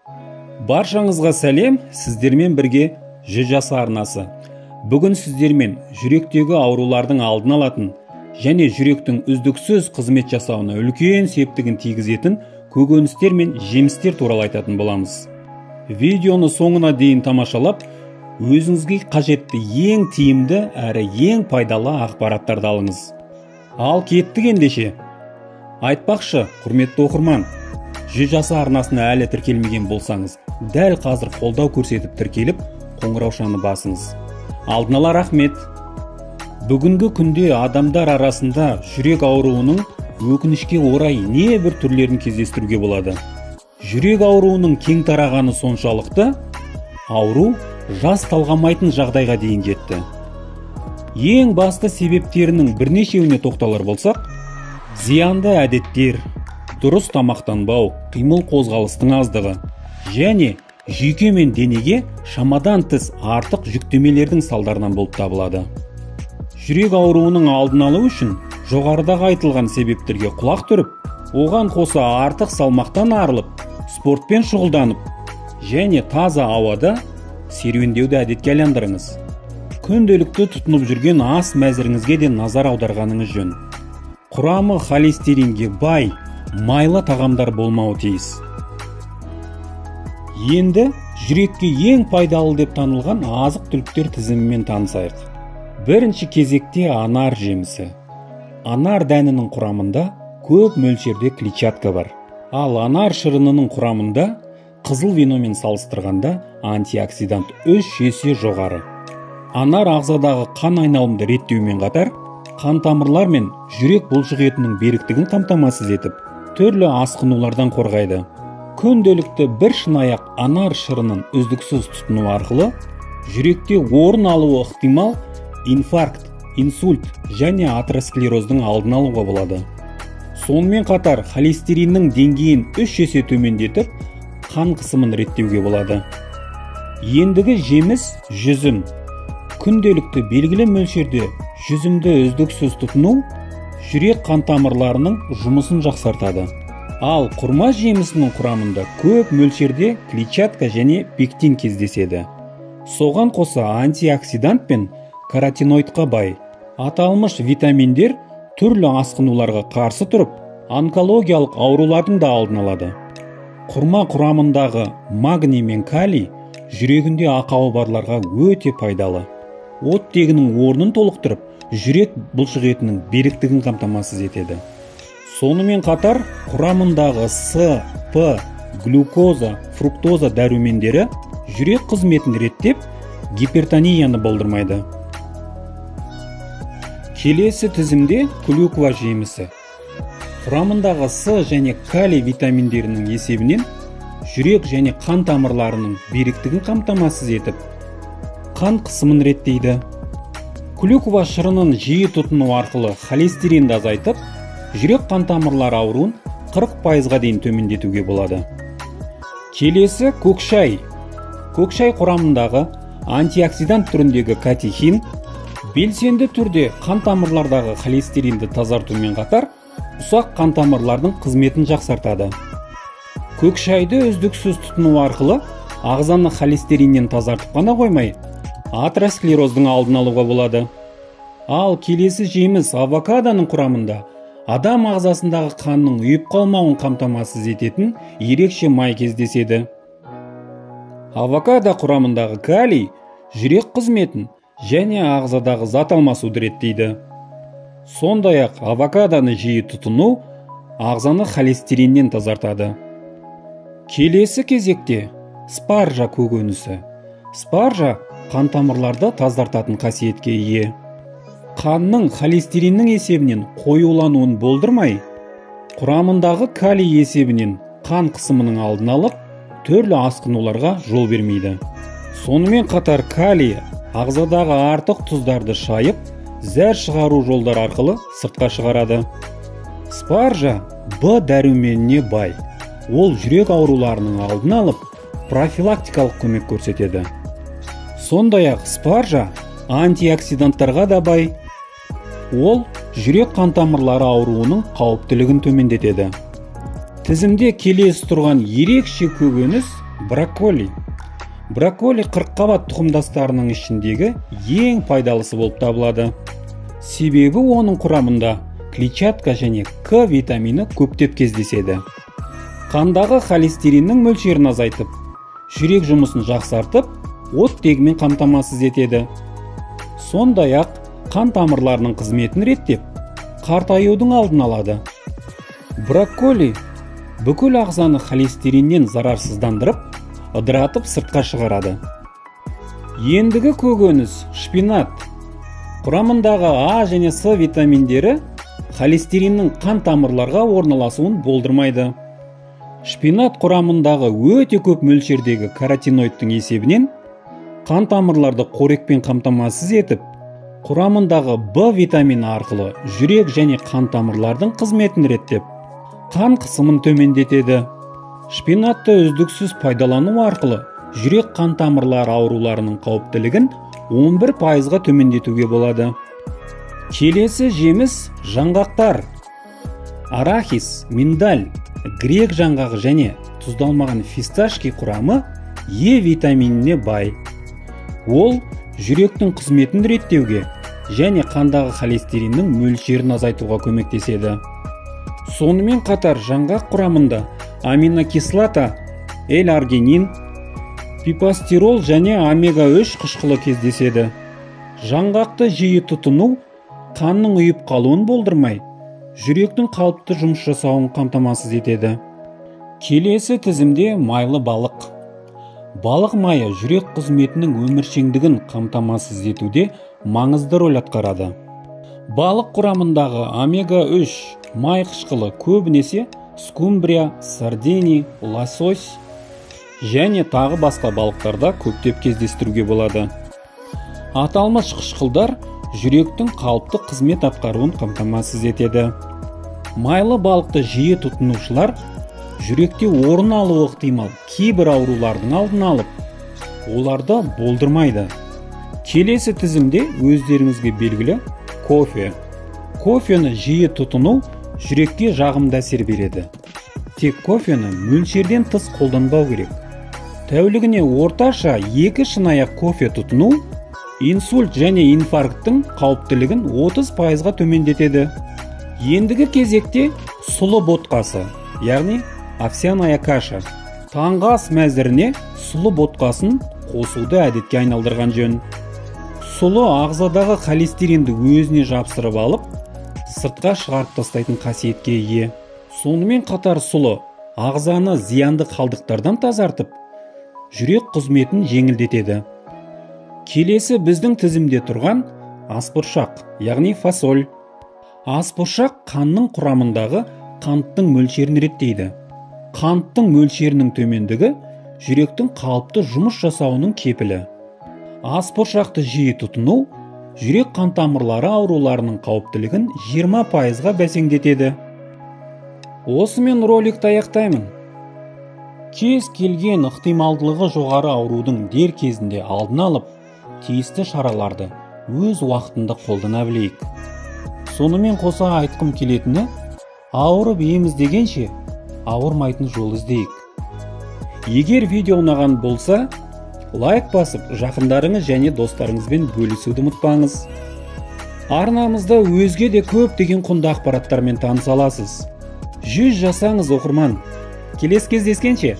Баршаңызға сәлем, сіздермен бірге жүз жасы арнасы. Бүгін сіздермен жүректегі аурулардың алдын алатын және жүректің үздіксіз қызмет жасауына үлкен септігін тигізетін көкөністер мен жемістер туралы айтатын боламыз. Видеоны соңына дейін тамашалап, өзіңізге қажетті ең тиімді әрі ең пайдалы ақпараттарды алыңыз. Ал кеттік ендеше. Айтпақшы, құрметті оқырман, жүз жасы арнасына әлі тіркелмеген болсаңыз, дәл қазір қолдау көрсетіп тіркеліп, қоңыраушаны басыңыз. Алдын ала рахмет. Бүгінгі күнде адамдар арасында жүрек ауруының өкінішке орай небір түрлерін кездестіруге болады. Жүрек ауруының кең тарағаны соншалықты, ауру жас талғамайтын жағдайға дейін жетті. Ең басты себептерінің бірнешеуіне тоқталар болсақ, зиянды әдеттер, дұрыс тамақтанбау, қимыл қозғалыстың аздығы және жүйке мен денеге шамадан тыс артық жүктемелердің салдарынан болып табылады. Жүрек ауруының алдын алу үшін жоғарыдағы айтылған себептерге құлақ түріп, оған қоса артық салмақтан арылып, спортпен шұғылданып және таза ауада серуендеуді әдетке айналдырыңыз. Күнделікті тұтынып жүрген ас мәзіріңізге де назар аударғаныңыз жөн. Құрамы холестеринге бай, майлы тағамдар болмауы тиіс. Енді жүрекке ең пайдалы деп танылған азық-түліктер тізімімен танысайық. Бірінші кезекте анар жемісі. Анар дәнінің құрамында көп мөлшерде клетчатка бар. Ал анар шырынының құрамында қызыл виномен салыстырғанда антиоксидант 3 есе жоғары. Анар ағзадағы қан айналымды реттеумен қатар, қан тамырлар мен жүрек бұлшық етінің беріктігін қамтамасыз етіп, түрлі асқынулардан қорғайды. Күнделікті бір шынаяқ анар шырынын үздіксіз тұтыну арқылы жүректе орын алуы ықтимал инфаркт, инсульт және атеросклероздың алдын алуға болады. Сонымен қатар холестериннің деңгейін 3 есе төмендетіп, қан қысымын реттеуге болады. Ендігі жеміс жүзім. Күнделікті белгілі мөлшерде жүзімді үздіксіз тұтыну жүрек қан тамырларының жұмысын жақсартады. Ал құрма жемісінің құрамында көп мөлшерде клетчатка және пектин кездеседі. Соған қоса антиоксидант пен каротиноидқа бай. Аталмыш витаминдер түрлі асқынуларға қарсы тұрып, онкологиялық аурулардың да алдын алады. Құрма құрамындағы магний мен калий жүрегінде ақауы барларға өте пайдалы. Оттегінің орнын толықтырып, жүрек бұлшық етінің беріктігін қамтамасыз етеді. Сонымен қатар, құрамындағы С, П, глюкоза, фруктоза дәрумендері жүрек қызметін реттеп, гипертонияны болдырмайды. Келесі тізімде клюква жемісі. Құрамындағы С және калий витаминдерінің есебінен жүрек және қан тамырларының беріктігін қамтамасыз етіп, қан қысымын реттейді. Клюква шырынын жиі тұтыну арқылы холестеринді азайтып, жүрек қан тамырлары ауруын 40%-ға дейін төмендетуге болады. Келесі көкшай. Көкшай құрамындағы антиоксидант түріндегі катехин белсенді түрде қан тамырлардағы холестеринді тазартумен қатар, ұсақ қан тамырлардың қызметін жақсартады. Көкшайды үздіксіз тұтыну арқылы ағзаны холестериннен тазартып қана қоймай, атеросклероздың алдын алуға болады. Ал келесі жеміс авокадоның құрамында адам ағзасындағы қанның ұйып қалмауын қамтамасыз ететін ерекше май кездеседі. Авокадо құрамындағы калий жүрек қызметін және ағзадағы зат алмасуды реттейді. Сондай-ақ авокадоны жиі тұтыну ағзаны холестериннен тазартады. Келесі кезекте спаржа көкөнісі. Спаржа қан тамырларды тазартатын қасиетке ие. Қанның холестериннің есебінен қоюлануын болдырмай, құрамындағы калий есебінен қан қысымының алдын алып, түрлі асқынуларға жол бермейді. Сонымен қатар калий ағзадағы артық тұздарды шайып, зәр шығару жолдар арқылы сыртқа шығарады. Спаржа Б дәруменіне бай. Ол жүрек ауруларының алдын алып, профилактикалық көмек көрсетеді. Сондай-ақ спаржа антиоксиданттарға да бай. Ол жүрек қан тамырлары ауруының қауіптілігін төмендетеді. Тізімде келесі тұрған ерекше көкөніс Брокколи. Брокколи қырыққабат тұқымдастарының ішіндегі ең пайдалысы болып табылады. Себебі оның құрамында клетчатка және К витамині көптеп кездеседі. Қандағы холестериннің мөлшерін азайтып, жүрек жұмысын жақсартып, оттегімен қамтамасыз етеді. Сондай-ақ қан тамырларының қызметін реттеп, қартаюдың алдын алады. Брокколи бүкіл ағзаны холестериннен зарарсыздандырып, ыдыратып сыртқа шығарады. Ендігі көкөніс шпинат. Құрамындағы А және С витаминдері холестериннің қан тамырларға орналасуын болдырмайды. Шпинат құрамындағы өте көп мөлшердегі каротиноидтың есебінен қан тамырларды қорекпен қамтамасыз етіп, құрамындағы В витамині арқылы жүрек және қан тамырлардың қызметін реттеп, қан қысымын төмендетеді. Шпинатты үздіксіз пайдалану арқылы жүрек қан тамырлары ауруларының қауіптілігін 11%-ға төмендетуге болады. Келесі жеміс жаңғақтар. Арахис, миндаль, грек жаңғағы және тұздалмаған фисташки құрамы Е витаминіне бай. Ол жүректің қызметін реттеуге және қандағы холестериннің мөлшерін азайтуға көмектеседі. Сонымен қатар жаңғақ құрамында аминокислота, L-аргинин, пипастерол және омега-3 қышқылы кездеседі. Жаңғақты жиі тұтыну қанның ұйып қалуын болдырмай, жүректің қалыпты жұмыс жасауын қамтамасыз етеді. Келесі тізімде майлы балық. Балық майы жүрек қызметінің өміршеңдігін қамтамасыз етуде маңызды рөл атқарады. Балық құрамындағы омега-3 май қышқылы көбінесе скумбрия, сардини, лосось және тағы басқа балықтарда көптеп кездестіруге болады. Аталмыш қышқылдар жүректің қалыпты қызмет атқаруын қамтамасыз етеді. Майлы балықты жиі тұтынушылар жүректе орын алуы ықтимал кейбір аурулардың алдын алып, оларды болдырмайды. Келесі тізімде өздеріңізге белгілі кофе. Кофені жиі тұтыну жүрекке жағымды әсер береді. Тек кофені мөлшерден тыс қолданбау керек. Тәулігіне орташа 2 шынаяқ кофе тұтыну инсульт және инфаркттың қауіптілігін 30%-ға төмендетеді. Ендігі кезекте сұлы ботқасы, яғни овсяная каша. Таңғы ас мәзіріне сұлы ботқасын қосуды әдетке айналдырған жөн. Сұлы ағзадағы холестеринді өзіне жапсырып алып, сыртқа шығарып тастайтын қасиетке ие. Сонымен қатар сұлы ағзаны зиянды қалдықтардан тазартып, жүрек қызметін жеңілдетеді. Келесі біздің тізімде тұрған аспұршақ, яғни фасоль. Аспұршақ қанның құрамындағы қанттың мөлшерін реттейді. Қанттың мөлшерінің төмендігі жүректің қалыпты жұмыс жасауының кепілі. Аспұршақты жиі тұтыну жүрек қан тамырлары ауруларының қауіптілігін 20%-ға бәсеңдетеді. Осымен роликті аяқтаймын. Кез келген ықтималдылығы жоғары аурудың дер кезінде алдын алып, тиісті шараларды өз уақытында қолдана білейік. Сонымен қоса айтқым келетіні, ауырып ем іздегенше ауырмайтын жол іздейік. Егер видео ұнаған болса, лайк басып, жақындарыңыз және достарыңызбен бөлісуді ұмытпаңыз. Арнамызда өзге де көптеген құнды ақпараттармен таныса аласыз. 100 жасаңыз оқырман. Келесі кездескенше.